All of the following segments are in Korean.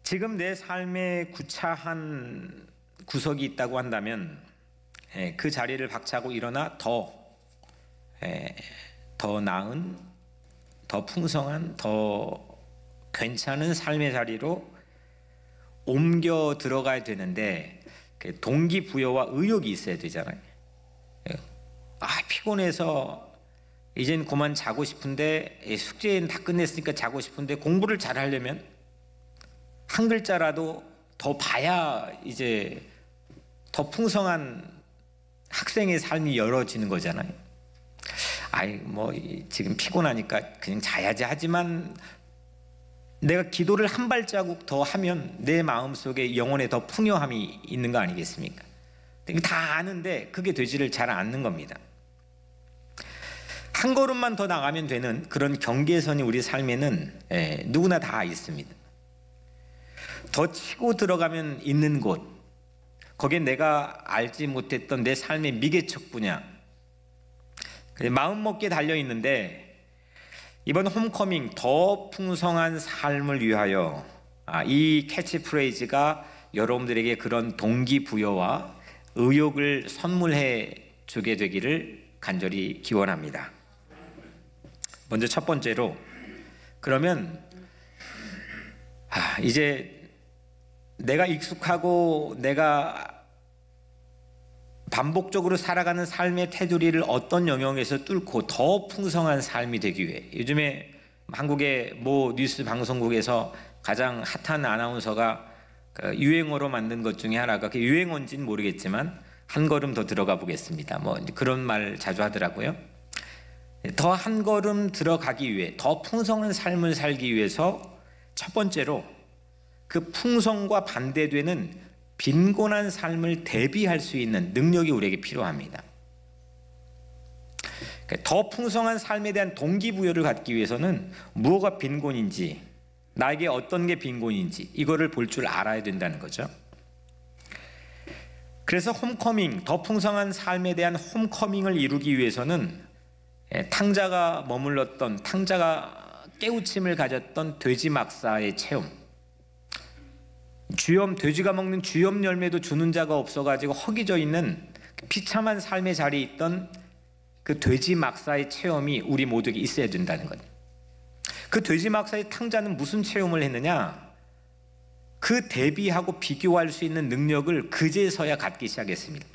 지금 내 삶에 구차한 구석이 있다고 한다면 그 자리를 박차고 일어나 더 나은, 더 풍성한, 더 괜찮은 삶의 자리로 옮겨 들어가야 되는데 동기부여와 의욕이 있어야 되잖아요. 피곤해서 이젠 그만 자고 싶은데, 숙제는 다 끝냈으니까 자고 싶은데 공부를 잘 하려면 한 글자라도 더 봐야 이제 더 풍성한 학생의 삶이 열어지는 거잖아요. 지금 피곤하니까 그냥 자야지 하지만 내가 기도를 한 발자국 더 하면 내 마음속에 영혼에 더 풍요함이 있는 거 아니겠습니까? 다 아는데 그게 되지를 잘 않는 겁니다. 한 걸음만 더 나가면 되는 그런 경계선이 우리 삶에는 누구나 다 있습니다. 더 치고 들어가면 있는 곳, 거기에 내가 알지 못했던 내 삶의 미개척 분야, 마음먹기에 달려있는데, 이번 홈커밍 더 풍성한 삶을 위하여, 이 캐치프레이즈가 여러분들에게 그런 동기부여와 의욕을 선물해 주게 되기를 간절히 기원합니다. 먼저 첫 번째로, 그러면 이제 내가 익숙하고 내가 반복적으로 살아가는 삶의 테두리를 어떤 영역에서 뚫고 더 풍성한 삶이 되기 위해, 요즘에 한국의 모 뉴스 방송국에서 가장 핫한 아나운서가 유행어로 만든 것 중에 하나가, 그 유행어인지는 모르겠지만 한 걸음 더 들어가 보겠습니다, 그런 말 자주 하더라고요. 더 한 걸음 들어가기 위해, 더 풍성한 삶을 살기 위해서 첫 번째로 그 풍성과 반대되는 빈곤한 삶을 대비할 수 있는 능력이 우리에게 필요합니다. 더 풍성한 삶에 대한 동기부여를 갖기 위해서는 무엇가 빈곤인지, 나에게 어떤 게 빈곤인지 이거를 볼 줄 알아야 된다는 거죠. 그래서 홈커밍, 더 풍성한 삶에 대한 홈커밍을 이루기 위해서는 탕자가 머물렀던, 탕자가 깨우침을 가졌던 돼지 막사의 체험, 돼지가 먹는 주염 열매도 주는 자가 없어가지고 허기져 있는 비참한 삶의 자리에 있던 그 돼지 막사의 체험이 우리 모두에게 있어야 된다는 거예요. 그 돼지 막사의 탕자는 무슨 체험을 했느냐? 그 대비하고 비교할 수 있는 능력을 그제서야 갖기 시작했습니다.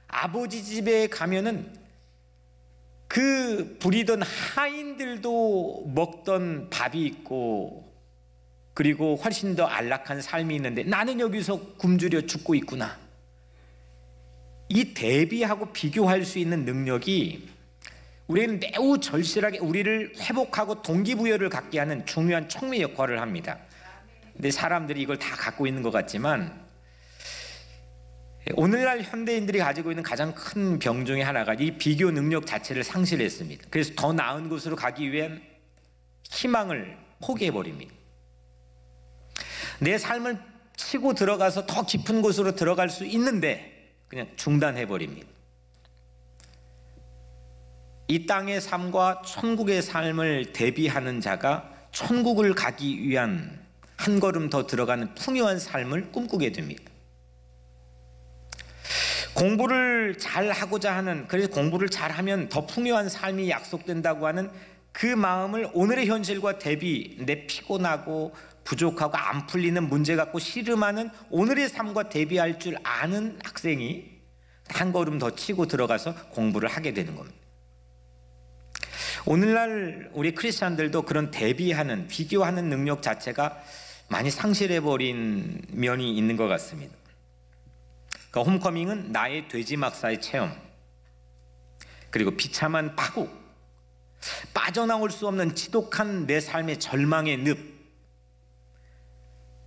아버지 집에 가면은 그 부리던 하인들도 먹던 밥이 있고, 그리고 훨씬 더 안락한 삶이 있는데 나는 여기서 굶주려 죽고 있구나. 이 대비하고 비교할 수 있는 능력이 우리는 매우 절실하게 우리를 회복하고 동기부여를 갖게 하는 중요한 촉매 역할을 합니다. 근데 사람들이 이걸 다 갖고 있는 것 같지만, 오늘날 현대인들이 가지고 있는 가장 큰 병 중에 하나가 이 비교 능력 자체를 상실했습니다. 그래서 더 나은 곳으로 가기 위한 희망을 포기해버립니다. 내 삶을 치고 들어가서 더 깊은 곳으로 들어갈 수 있는데 그냥 중단해버립니다. 이 땅의 삶과 천국의 삶을 대비하는 자가 천국을 가기 위한 한 걸음 더 들어가는 풍요한 삶을 꿈꾸게 됩니다. 공부를 잘 하고자 하는, 그래서 공부를 잘하면 더 풍요한 삶이 약속된다고 하는 그 마음을 오늘의 현실과 대비, 내 피곤하고 부족하고 안 풀리는 문제 갖고 씨름하는 오늘의 삶과 대비할 줄 아는 학생이 한 걸음 더 치고 들어가서 공부를 하게 되는 겁니다. 오늘날 우리 크리스찬들도 그런 대비하는, 비교하는 능력 자체가 많이 상실해버린 면이 있는 것 같습니다. 그러니까 홈커밍은 나의 돼지 막사의 체험, 그리고 비참한 파국, 빠져나올 수 없는 지독한 내 삶의 절망의 늪,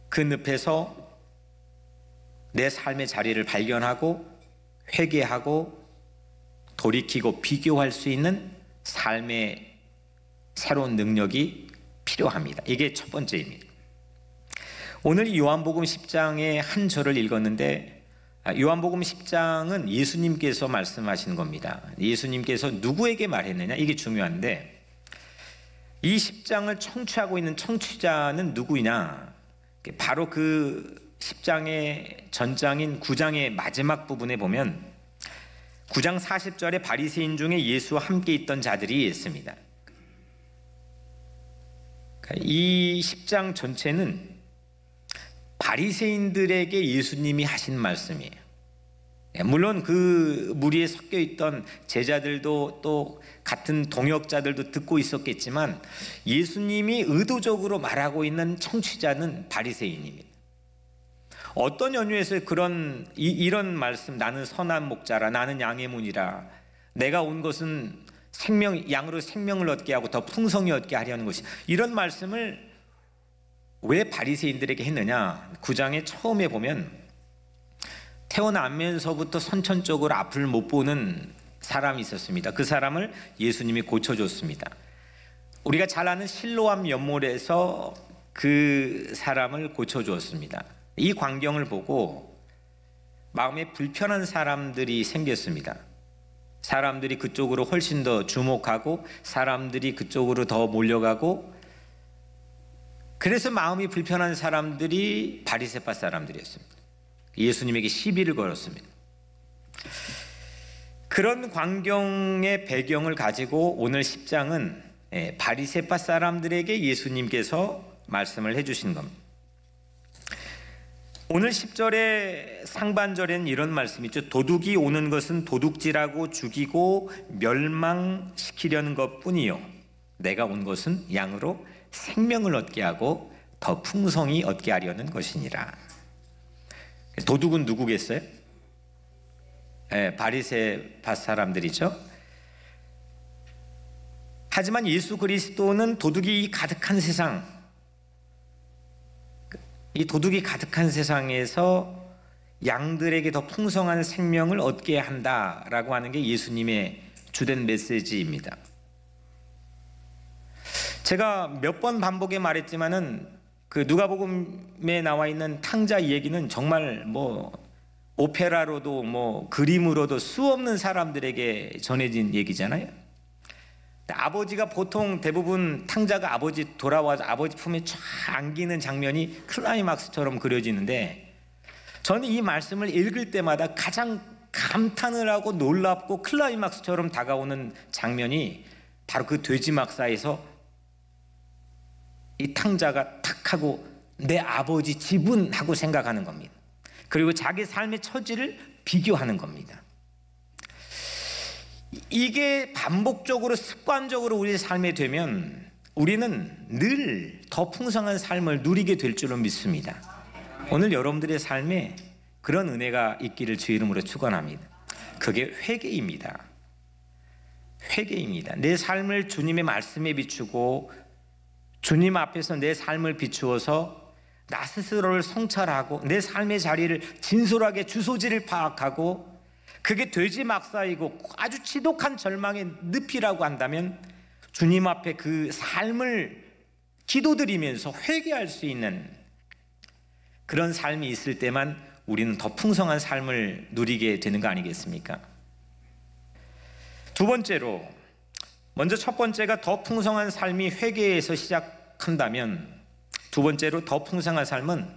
그 늪에서 내 삶의 자리를 발견하고 회개하고 돌이키고 비교할 수 있는 삶의 새로운 능력이 필요합니다. 이게 첫 번째입니다. 오늘 요한복음 10장의 한 절을 읽었는데, 요한복음 10장은 예수님께서 말씀하신 겁니다. 예수님께서 누구에게 말했느냐, 이게 중요한데, 이 10장을 청취하고 있는 청취자는 누구냐? 바로 그 10장의 전장인 9장의 마지막 부분에 보면 9장 40절에 바리새인 중에 예수와 함께 있던 자들이 있습니다. 이 10장 전체는 바리새인들에게 예수님이 하신 말씀이에요. 물론 그 무리에 섞여 있던 제자들도 또 같은 동역자들도 듣고 있었겠지만 예수님이 의도적으로 말하고 있는 청취자는 바리새인입니다. 어떤 연유에서 이런 말씀, 나는 선한 목자라, 나는 양의 문이라, 내가 온 것은 양으로 생명을 얻게 하고 더 풍성히 얻게 하려는 것이, 이런 말씀을 왜 바리새인들에게 했느냐? 9장의 처음에 보면 태어나면서부터 선천적으로 앞을 못 보는 사람이 있었습니다. 그 사람을 예수님이 고쳐줬습니다. 우리가 잘 아는 실로암 연못에서 그 사람을 고쳐주었습니다. 이 광경을 보고 마음에 불편한 사람들이 생겼습니다. 사람들이 그쪽으로 훨씬 더 주목하고 사람들이 그쪽으로 더 몰려가고, 그래서 마음이 불편한 사람들이 바리새파 사람들이었습니다. 예수님에게 시비를 걸었습니다. 그런 광경의 배경을 가지고 오늘 10장은 바리새파 사람들에게 예수님께서 말씀을 해주신 겁니다. 오늘 10절의 상반절에는 이런 말씀이 있죠. 도둑이 오는 것은 도둑질하고 죽이고 멸망시키려는 것뿐이요, 내가 온 것은 양으로 생명을 얻게 하고 더 풍성히 얻게 하려는 것이니라. 도둑은 누구겠어요? 바리새파 사람들이죠. 하지만 예수 그리스도는 도둑이 가득한 세상, 이 도둑이 가득한 세상에서 양들에게 더 풍성한 생명을 얻게 한다라고 하는 게 예수님의 주된 메시지입니다. 제가 몇 번 반복해 말했지만은 그 누가복음에 나와 있는 탕자 얘기는 정말 오페라로도 그림으로도 수없는 사람들에게 전해진 얘기잖아요. 아버지가 보통 대부분 탕자가 아버지 돌아와서 아버지 품에 쫙 안기는 장면이 클라이막스처럼 그려지는데, 저는 이 말씀을 읽을 때마다 가장 감탄을 하고 놀랍고 클라이막스처럼 다가오는 장면이 바로 그 돼지 막사에서 이 탕자가 탁 하고 내 아버지 집은 하고 생각하는 겁니다. 그리고 자기 삶의 처지를 비교하는 겁니다. 이게 반복적으로 습관적으로 우리 삶에 되면 우리는 늘 더 풍성한 삶을 누리게 될 줄로 믿습니다. 오늘 여러분들의 삶에 그런 은혜가 있기를 주 이름으로 축원합니다. 그게 회개입니다. 회개입니다. 내 삶을 주님의 말씀에 비추고 주님 앞에서 내 삶을 비추어서 나 스스로를 성찰하고 내 삶의 자리를 진솔하게 주소지를 파악하고, 그게 돼지 막사이고 아주 지독한 절망의 늪이라고 한다면 주님 앞에 그 삶을 기도드리면서 회개할 수 있는 그런 삶이 있을 때만 우리는 더 풍성한 삶을 누리게 되는 거 아니겠습니까? 두 번째로, 먼저 첫 번째가 더 풍성한 삶이 회개에서 시작한다면, 두 번째로 더 풍성한 삶은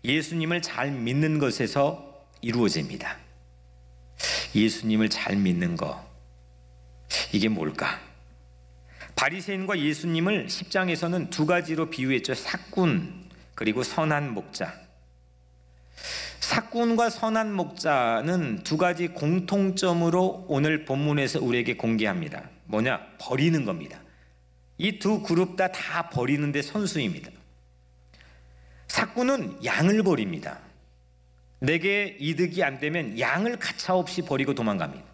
예수님을 잘 믿는 것에서 이루어집니다. 예수님을 잘 믿는 것, 이게 뭘까? 바리새인과 예수님을 10장에서는 두 가지로 비유했죠. 삭군 그리고 선한 목자. 삭군과 선한 목자는 두 가지 공통점으로 오늘 본문에서 우리에게 공개합니다. 뭐냐? 버리는 겁니다. 이 두 그룹 다 버리는데 선수입니다. 삭군은 양을 버립니다. 내게 이득이 안 되면 양을 가차없이 버리고 도망갑니다.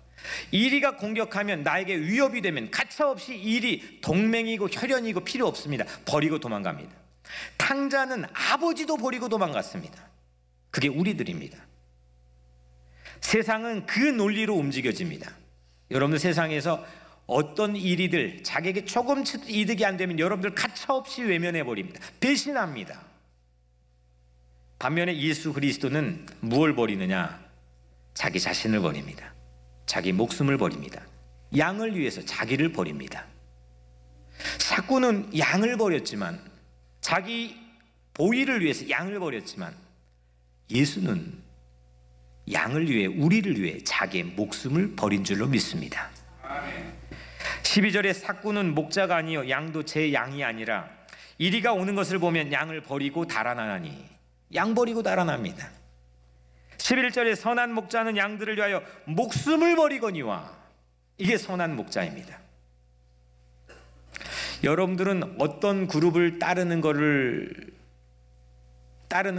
이리가 공격하면, 나에게 위협이 되면 가차없이 이리 동맹이고 혈연이고 필요 없습니다. 버리고 도망갑니다. 탕자는 아버지도 버리고 도망갔습니다. 그게 우리들입니다. 세상은 그 논리로 움직여집니다. 여러분들 세상에서 어떤 일이들 자기에게 조금씩 이득이 안 되면 여러분들 가차없이 외면해 버립니다. 배신합니다. 반면에 예수 그리스도는 무엇을 버리느냐? 자기 자신을 버립니다. 자기 목숨을 버립니다. 양을 위해서 자기를 버립니다. 삭군은 양을 버렸지만 자기 보위를 위해서 양을 버렸지만 예수는 양을 위해, 우리를 위해 자기의 목숨을 버린 줄로 믿습니다. 12절에 삭구는 목자가 아니요 양도 제 양이 아니라 이리가 오는 것을 보면 양을 버리고 달아나니, 양 버리고 달아납니다. 11절에 선한 목자는 양들을 위하여 목숨을 버리거니와, 이게 선한 목자입니다. 여러분들은 어떤 그룹을 따르는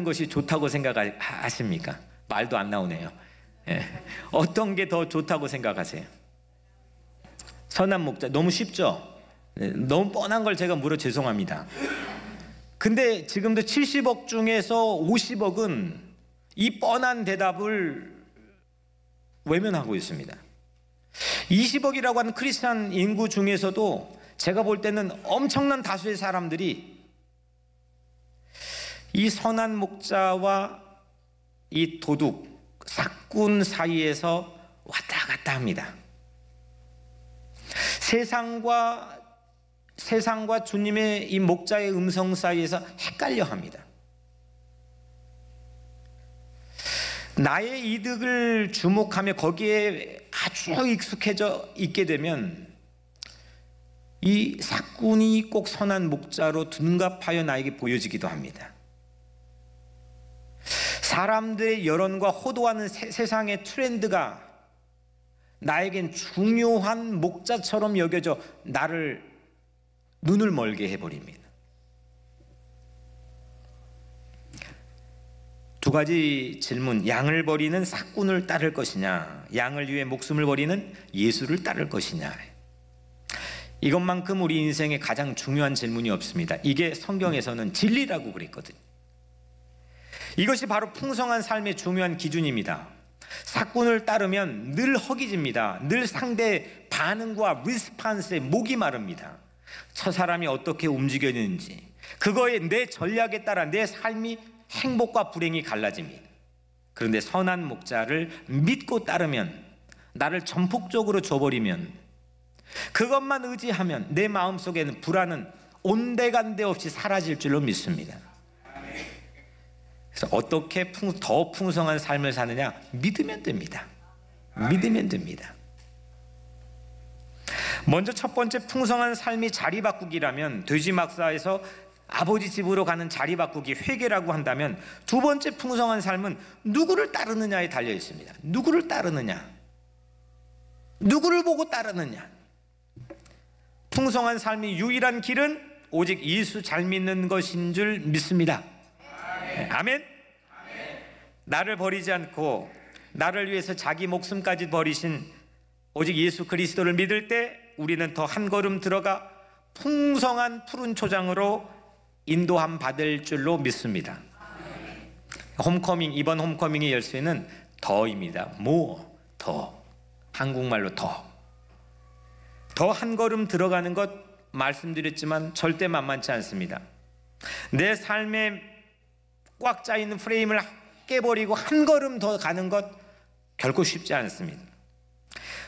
것이 좋다고 생각하십니까? 말도 안 나오네요. 예. 어떤 게 더 좋다고 생각하세요? 선한 목자, 너무 쉽죠? 너무 뻔한 걸 제가 물어 죄송합니다. 근데 지금도 70억 중에서 50억은 이 뻔한 대답을 외면하고 있습니다. 20억이라고 하는 크리스찬 인구 중에서도 제가 볼 때는 엄청난 다수의 사람들이 이 선한 목자와 이 도둑, 삭군 사이에서 왔다 갔다 합니다. 세상과 주님의 이 목자의 음성 사이에서 헷갈려 합니다. 나의 이득을 주목하며 거기에 아주 익숙해져 있게 되면 이 삭군이 꼭 선한 목자로 둔갑하여 나에게 보여지기도 합니다. 사람들의 여론과 호도하는 세상의 트렌드가 나에겐 중요한 목자처럼 여겨져 나를 눈을 멀게 해버립니다. 두 가지 질문, 양을 버리는 삭군을 따를 것이냐, 양을 위해 목숨을 버리는 예수를 따를 것이냐. 이것만큼 우리 인생에 가장 중요한 질문이 없습니다. 이게 성경에서는 진리라고 그랬거든요. 이것이 바로 풍성한 삶의 중요한 기준입니다. 삭군을 따르면 늘 허기집니다. 늘 상대의 반응과 리스판스에 목이 마릅니다. 저 사람이 어떻게 움직였는지, 그거에 내 전략에 따라 내 삶이 행복과 불행이 갈라집니다. 그런데 선한 목자를 믿고 따르면, 나를 전폭적으로 줘버리면, 그것만 의지하면 내 마음속에는 불안은 온데간데 없이 사라질 줄로 믿습니다. 그래서 어떻게 더 풍성한 삶을 사느냐? 믿으면 됩니다. 믿으면 됩니다. 먼저 첫 번째 풍성한 삶이 자리 바꾸기라면, 돼지막사에서 아버지 집으로 가는 자리 바꾸기, 회개라고 한다면, 두 번째 풍성한 삶은 누구를 따르느냐에 달려 있습니다. 누구를 따르느냐, 누구를 보고 따르느냐. 풍성한 삶의 유일한 길은 오직 예수 잘 믿는 것인 줄 믿습니다. 아멘. 나를 버리지 않고 나를 위해서 자기 목숨까지 버리신 오직 예수 그리스도를 믿을 때 우리는 더 한 걸음 들어가 풍성한 푸른 초장으로 인도함 받을 줄로 믿습니다. 홈커밍, 이번 홈커밍의 열쇠는 더입니다. more, 더. 한국말로 더 한 걸음 들어가는 것 말씀드렸지만 절대 만만치 않습니다. 내 삶에 꽉 짜있는 프레임을 깨버리고 한 걸음 더 가는 것 결코 쉽지 않습니다.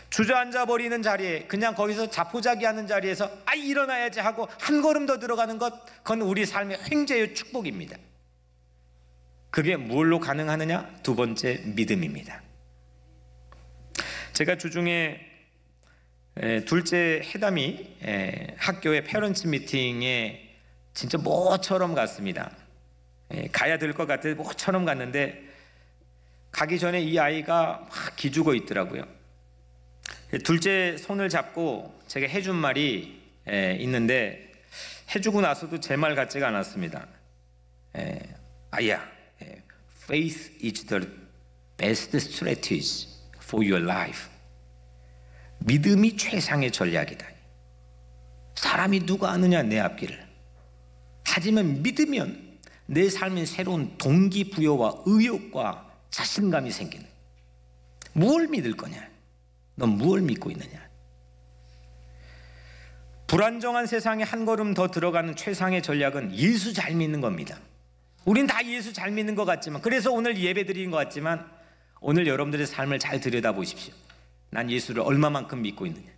주저앉아 버리는 자리에, 그냥 거기서 자포자기하는 자리에서 일어나야지 하고 한 걸음 더 들어가는 것, 그건 우리 삶의 횡재의 축복입니다. 그게 뭘로 가능하느냐? 두 번째, 믿음입니다. 제가 주중에 둘째 해담이 학교의 페런츠 미팅에 진짜 모처럼 갔습니다. 가야 될 것 같아서 모처럼 갔는데, 가기 전에 이 아이가 막 기죽어 있더라고요. 둘째 손을 잡고 제가 해준 말이 있는데, 해주고 나서도 제 말 같지가 않았습니다. 아이야, faith is the best strategy for your life. 믿음이 최상의 전략이다. 사람이 누가 아느냐 내 앞길을. 하지만 믿으면 내 삶에 새로운 동기부여와 의욕과 자신감이 생기는. 무엇을 믿을 거냐? 넌 무엇을 믿고 있느냐? 불안정한 세상에 한 걸음 더 들어가는 최상의 전략은 예수 잘 믿는 겁니다. 우린 다 예수 잘 믿는 것 같지만, 그래서 오늘 예배 드리는 것 같지만, 오늘 여러분들의 삶을 잘 들여다보십시오. 난 예수를 얼마만큼 믿고 있느냐,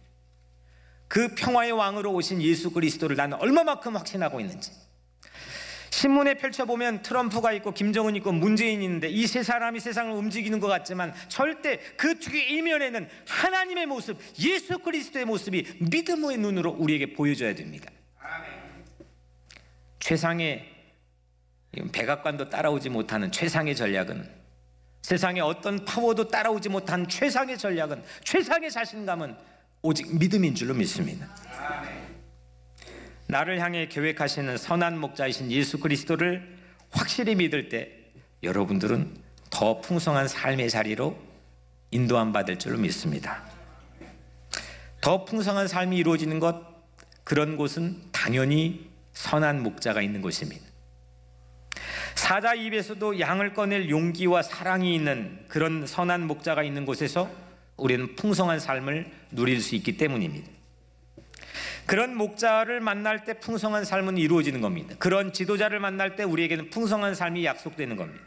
그 평화의 왕으로 오신 예수 그리스도를 나는 얼마만큼 확신하고 있는지. 신문에 펼쳐보면 트럼프가 있고 김정은 있고 문재인이 있는데 이 세 사람이 세상을 움직이는 것 같지만 절대 그 뒤에 이면에는 하나님의 모습, 예수 그리스도의 모습이 믿음의 눈으로 우리에게 보여줘야 됩니다. 최상의 백악관도 따라오지 못하는 최상의 전략은, 세상의 어떤 파워도 따라오지 못한 최상의 전략은, 최상의 자신감은 오직 믿음인 줄로 믿습니다. 나를 향해 계획하시는 선한 목자이신 예수 그리스도를 확실히 믿을 때 여러분들은 더 풍성한 삶의 자리로 인도함 받을 줄로 믿습니다. 더 풍성한 삶이 이루어지는 것, 그런 곳은 당연히 선한 목자가 있는 곳입니다. 사자 입에서도 양을 꺼낼 용기와 사랑이 있는 그런 선한 목자가 있는 곳에서 우리는 풍성한 삶을 누릴 수 있기 때문입니다. 그런 목자를 만날 때 풍성한 삶은 이루어지는 겁니다. 그런 지도자를 만날 때 우리에게는 풍성한 삶이 약속되는 겁니다.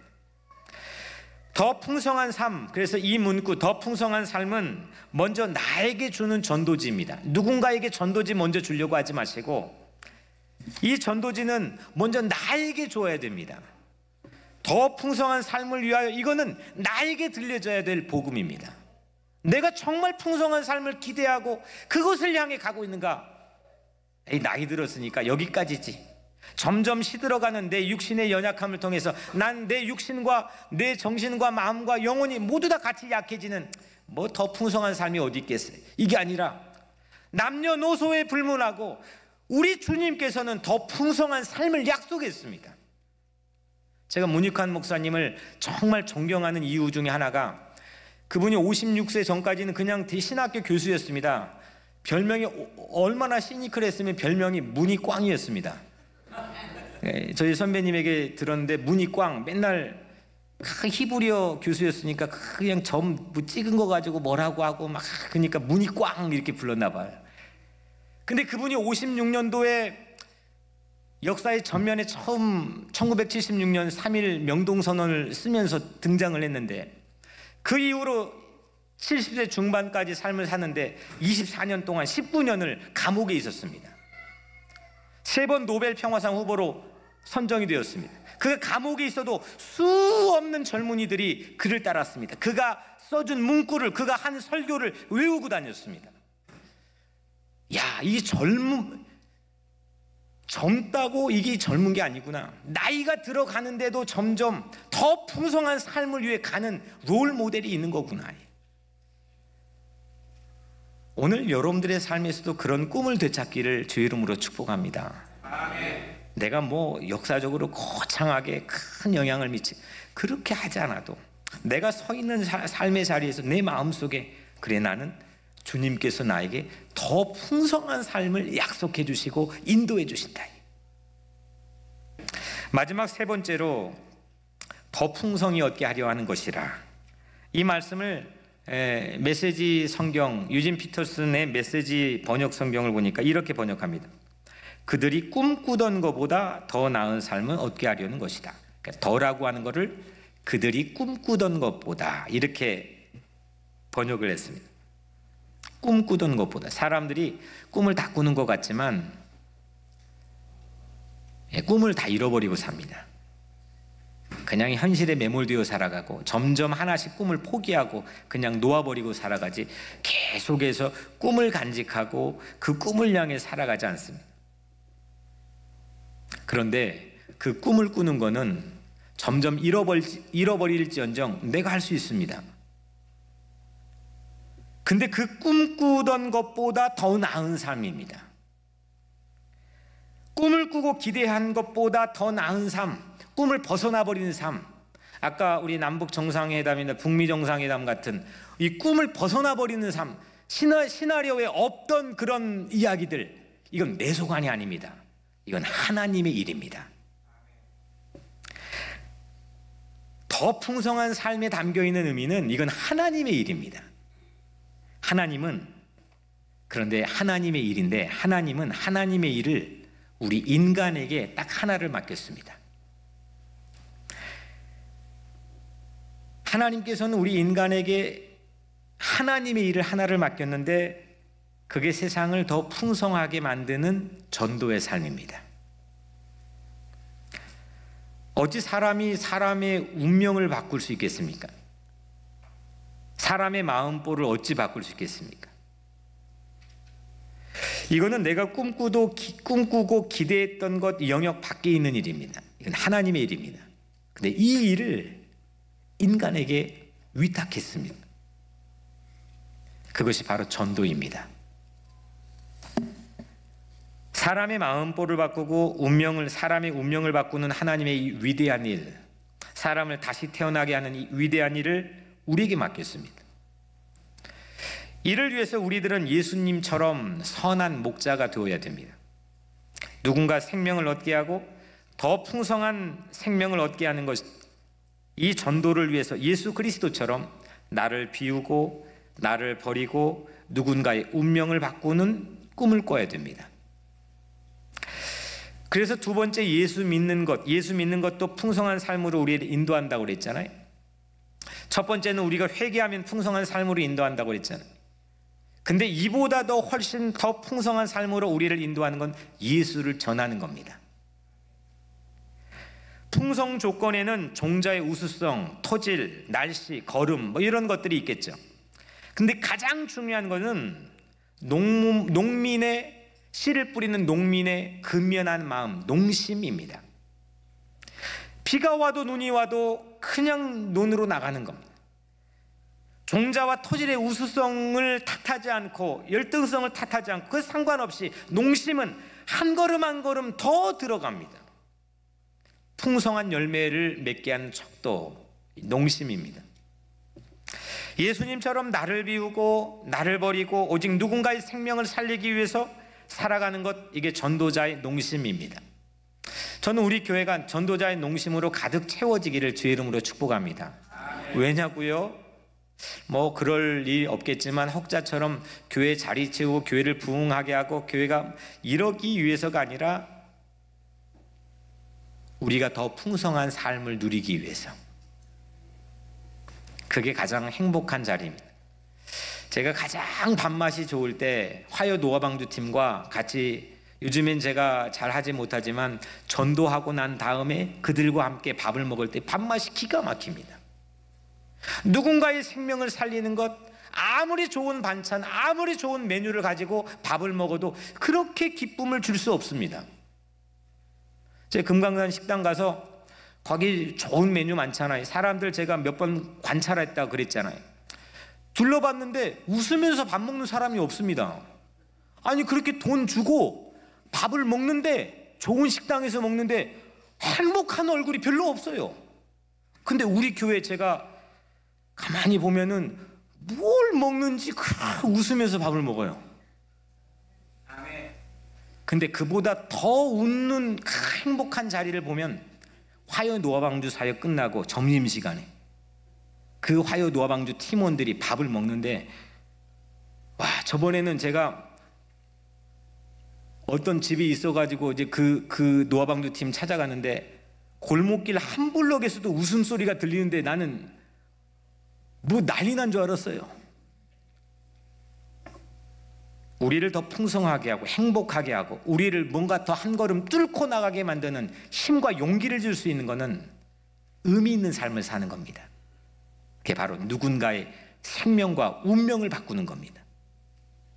더 풍성한 삶, 그래서 이 문구 더 풍성한 삶은 먼저 나에게 주는 전도지입니다. 누군가에게 전도지 먼저 주려고 하지 마시고 이 전도지는 먼저 나에게 줘야 됩니다. 더 풍성한 삶을 위하여 이거는 나에게 들려줘야 될 복음입니다. 내가 정말 풍성한 삶을 기대하고 그것을 향해 가고 있는가? 나이 들었으니까 여기까지지. 점점 시들어가는 내 육신의 연약함을 통해서 난 내 육신과 내 정신과 마음과 영혼이 모두 다 같이 약해지는 뭐 더 풍성한 삶이 어디 있겠어요? 이게 아니라 남녀노소에 불문하고 우리 주님께서는 더 풍성한 삶을 약속했습니다. 제가 문익환 목사님을 정말 존경하는 이유 중에 하나가 그분이 56세 전까지는 그냥 신학교 교수였습니다. 별명이 얼마나 시니컬했으면 별명이 문이꽝이었습니다. 저희 선배님에게 들었는데 문이꽝, 맨날 히브리어 교수였으니까 그냥 점 찍은 거 가지고 뭐라고 하고 막 그러니까 문이꽝 이렇게 불렀나 봐요. 근데 그분이 56년도에 역사의 전면에 처음 1976년 3.1 명동선언을 쓰면서 등장을 했는데 그 이후로 70세 중반까지 삶을 사는데 24년 동안 19년을 감옥에 있었습니다. 3번 노벨 평화상 후보로 선정이 되었습니다. 그 감옥에 있어도 수없는 젊은이들이 그를 따랐습니다. 그가 써준 문구를, 그가 한 설교를 외우고 다녔습니다. 야, 이 젊다고 이게 젊은 게 아니구나. 나이가 들어가는데도 점점 더 풍성한 삶을 위해 가는 롤 모델이 있는 거구나. 오늘 여러분들의 삶에서도 그런 꿈을 되찾기를 주 이름으로 축복합니다. 아멘. 내가 뭐 역사적으로 거창하게 큰 영향을 그렇게 하지 않아도 내가 서 있는 삶의 자리에서 내 마음속에 그래 나는 주님께서 나에게 더 풍성한 삶을 약속해 주시고 인도해 주신다. 마지막 세 번째로 더 풍성히 얻게 하려 하는 것이라. 이 말씀을 메시지 성경, 유진 피터슨의 메시지 번역 성경을 보니까 이렇게 번역합니다. 그들이 꿈꾸던 것보다 더 나은 삶을 얻게 하려는 것이다. 그러니까 더라고 하는 것을 그들이 꿈꾸던 것보다 이렇게 번역을 했습니다. 꿈꾸던 것보다. 사람들이 꿈을 다 꾸는 것 같지만 꿈을 다 잃어버리고 삽니다. 그냥 현실에 매몰되어 살아가고 점점 하나씩 꿈을 포기하고 그냥 놓아버리고 살아가지 계속해서 꿈을 간직하고 그 꿈을 향해 살아가지 않습니다. 그런데 그 꿈을 꾸는 거는 점점 잃어버릴지언정 내가 할 수 있습니다. 근데 그 꿈꾸던 것보다 더 나은 삶입니다. 꿈을 꾸고 기대한 것보다 더 나은 삶, 꿈을 벗어나 버리는 삶. 아까 우리 남북 정상회담이나 북미 정상회담 같은 이 꿈을 벗어나 버리는 삶, 시나리오에 없던 그런 이야기들, 이건 내 소관이 아닙니다. 이건 하나님의 일입니다. 더 풍성한 삶에 담겨있는 의미는 이건 하나님의 일입니다. 그런데 하나님의 일인데 하나님은 하나님의 일을 우리 인간에게 딱 하나를 맡겼습니다. 하나님께서는 우리 인간에게 하나님의 일을 하나를 맡겼는데 그게 세상을 더 풍성하게 만드는 전도의 삶입니다. 어찌 사람이 사람의 운명을 바꿀 수 있겠습니까? 사람의 마음보를 어찌 바꿀 수 있겠습니까? 이거는 내가 꿈꾸고 기대했던 것 영역 밖에 있는 일입니다. 이건 하나님의 일입니다. 근데 이 일을 인간에게 위탁했습니다. 그것이 바로 전도입니다. 사람의 마음보를 바꾸고 사람의 운명을 바꾸는 하나님의 이 위대한 일, 사람을 다시 태어나게 하는 이 위대한 일을 우리에게 맡겼습니다. 이를 위해서 우리들은 예수님처럼 선한 목자가 되어야 됩니다. 누군가 생명을 얻게 하고 더 풍성한 생명을 얻게 하는 것, 이 전도를 위해서 예수 그리스도처럼 나를 비우고 나를 버리고 누군가의 운명을 바꾸는 꿈을 꿔야 됩니다. 그래서 두 번째, 예수 믿는 것도 풍성한 삶으로 우리를 인도한다고 그랬잖아요. 첫 번째는 우리가 회개하면 풍성한 삶으로 인도한다고 그랬잖아요. 근데 이보다도 훨씬 더 풍성한 삶으로 우리를 인도하는 건 예수를 전하는 겁니다. 풍성 조건에는 종자의 우수성, 토질, 날씨, 거름 이런 것들이 있겠죠. 근데 가장 중요한 것은 농민의 씨를 뿌리는 농민의 근면한 마음, 농심입니다. 비가 와도 눈이 와도 그냥 논으로 나가는 겁니다. 종자와 토질의 우수성을 탓하지 않고 열등성을 탓하지 않고 그 상관없이 농심은 한 걸음 한 걸음 더 들어갑니다. 풍성한 열매를 맺게 하는 척도 농심입니다. 예수님처럼 나를 비우고 나를 버리고 오직 누군가의 생명을 살리기 위해서 살아가는 것, 이게 전도자의 농심입니다. 저는 우리 교회가 전도자의 농심으로 가득 채워지기를 주의 이름으로 축복합니다. 왜냐고요? 그럴 일 없겠지만 혹자처럼 교회 자리 채우고 교회를 부흥하게 하고 교회가 이러기 위해서가 아니라 우리가 더 풍성한 삶을 누리기 위해서, 그게 가장 행복한 자리입니다. 제가 가장 밥맛이 좋을 때 화요 노아방주팀과 같이, 요즘엔 제가 잘 하지 못하지만 전도하고 난 다음에 그들과 함께 밥을 먹을 때 밥맛이 기가 막힙니다. 누군가의 생명을 살리는 것, 아무리 좋은 반찬, 아무리 좋은 메뉴를 가지고 밥을 먹어도 그렇게 기쁨을 줄 수 없습니다. 제가 금강산 식당 가서 거기 좋은 메뉴 많잖아요. 사람들 제가 몇 번 관찰했다고 그랬잖아요. 둘러봤는데 웃으면서 밥 먹는 사람이 없습니다. 아니, 그렇게 돈 주고 밥을 먹는데, 좋은 식당에서 먹는데 행복한 얼굴이 별로 없어요. 근데 우리 교회 제가 가만히 보면은 뭘 먹는지 웃으면서 밥을 먹어요. 근데 그보다 더 웃는 행복한 자리를 보면 화요 노아방주 사역 끝나고 점심시간에 그 화요 노아방주 팀원들이 밥을 먹는데, 저번에는 제가 어떤 집이 있어가지고 이제 그 노아방주 팀 찾아가는데 골목길 한 블럭에서도 웃음소리가 들리는데 나는 난리 난 줄 알았어요. 우리를 더 풍성하게 하고 행복하게 하고 우리를 뭔가 더 한 걸음 뚫고 나가게 만드는 힘과 용기를 줄 수 있는 것은 의미 있는 삶을 사는 겁니다. 그게 바로 누군가의 생명과 운명을 바꾸는 겁니다.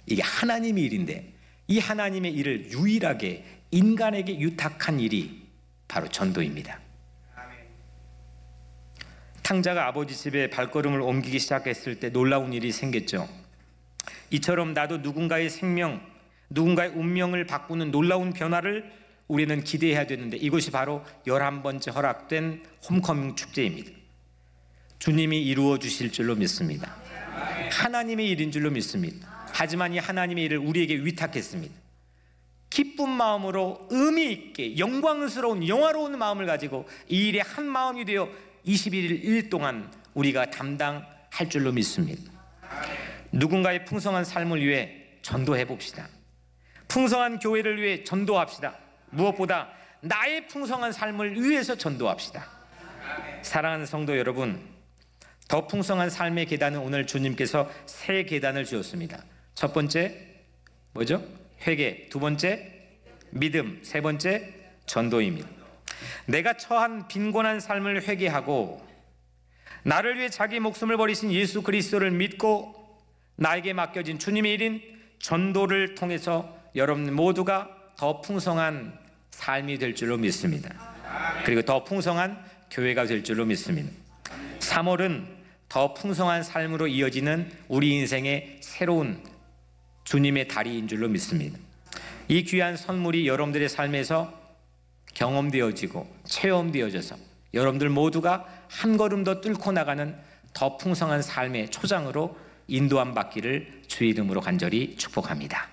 이게 하나님의 일인데, 이 하나님의 일을 유일하게 인간에게 유탁한 일이 바로 전도입니다. 탕자가 아버지 집에 발걸음을 옮기기 시작했을 때 놀라운 일이 생겼죠. 이처럼 나도 누군가의 생명, 누군가의 운명을 바꾸는 놀라운 변화를 우리는 기대해야 되는데, 이것이 바로 11번째 허락된 홈커밍 축제입니다. 주님이 이루어 주실 줄로 믿습니다. 하나님의 일인 줄로 믿습니다. 하지만 이 하나님의 일을 우리에게 위탁했습니다. 기쁜 마음으로 의미 있게 영광스러운 영화로운 마음을 가지고 이 일에 한 마음이 되어 21일 동안 우리가 담당할 줄로 믿습니다. 누군가의 풍성한 삶을 위해 전도해 봅시다. 풍성한 교회를 위해 전도합시다. 무엇보다 나의 풍성한 삶을 위해서 전도합시다. 사랑하는 성도 여러분, 더 풍성한 삶의 계단은 오늘 주님께서 세 계단을 주었습니다. 첫 번째 뭐죠? 회개, 두 번째 믿음, 세 번째 전도입니다. 내가 처한 빈곤한 삶을 회개하고 나를 위해 자기 목숨을 버리신 예수 그리스도를 믿고 나에게 맡겨진 주님의 일인 전도를 통해서 여러분 모두가 더 풍성한 삶이 될 줄로 믿습니다. 그리고 더 풍성한 교회가 될 줄로 믿습니다. 3월은 더 풍성한 삶으로 이어지는 우리 인생의 새로운 주님의 달인 줄로 믿습니다. 이 귀한 선물이 여러분들의 삶에서 경험되어지고 체험되어져서 여러분들 모두가 한 걸음 더 뚫고 나가는 더 풍성한 삶의 초장으로 인도함 받기를 주의 이름으로 간절히 축복합니다.